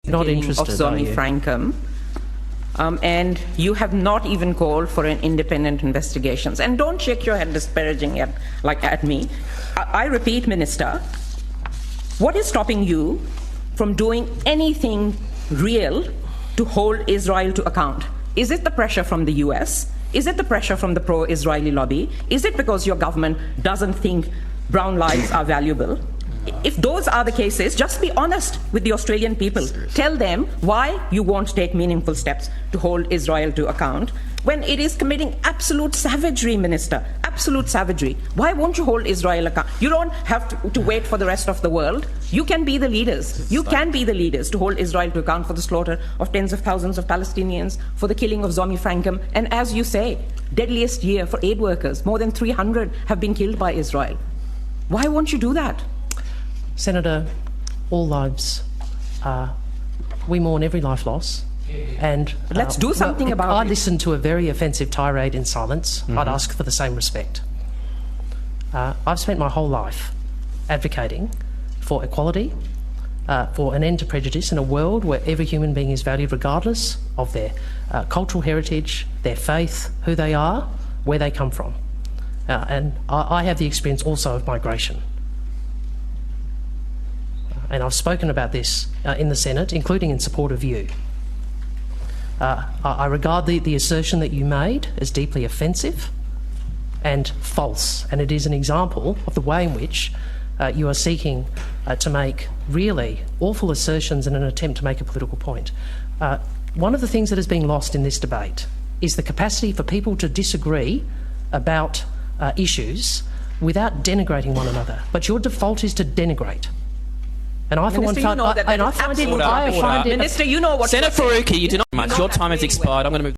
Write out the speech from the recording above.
Not interested, of Zomie are you? Frankum. And you have not even called for an independent investigations. And don't shake your head disparaging at me. I repeat, Minister, what is stopping you from doing anything real to hold Israel to account? Is it the pressure from the US? Is it the pressure from the pro-Israeli lobby? Is it because your government doesn't think brown lives are valuable? If those are the cases, just be honest with the Australian people. Tell them why you won't take meaningful steps to hold Israel to account when it is committing absolute savagery, Minister. Absolute savagery. Why won't you hold Israel account? You don't have to wait for the rest of the world. You can be the leaders. You can be the leaders to hold Israel to account for the slaughter of tens of thousands of Palestinians, for the killing of Zomie Frankum, and as you say, deadliest year for aid workers. More than 300 have been killed by Israel. Why won't you do that? Senator, all lives, we mourn every life loss. And let's do something about it. I listened to a very offensive tirade in silence. I'd ask for the same respect. I've spent my whole life advocating for equality, for an end to prejudice in a world where every human being is valued regardless of their cultural heritage, their faith, who they are, where they come from. And I have the experience also of migration. And I've spoken about this in the Senate, including in support of you. I regard the assertion that you made as deeply offensive and false, and it is an example of the way in which you are seeking to make really awful assertions in an attempt to make a political point. One of the things that has been lost in this debate is the capacity for people to disagree about issues without denigrating one another. But your default is to denigrate. And I, for one, find it. Minister, you know what? Senator Faruqi, you do not much. Your time has expired. I'm going to move.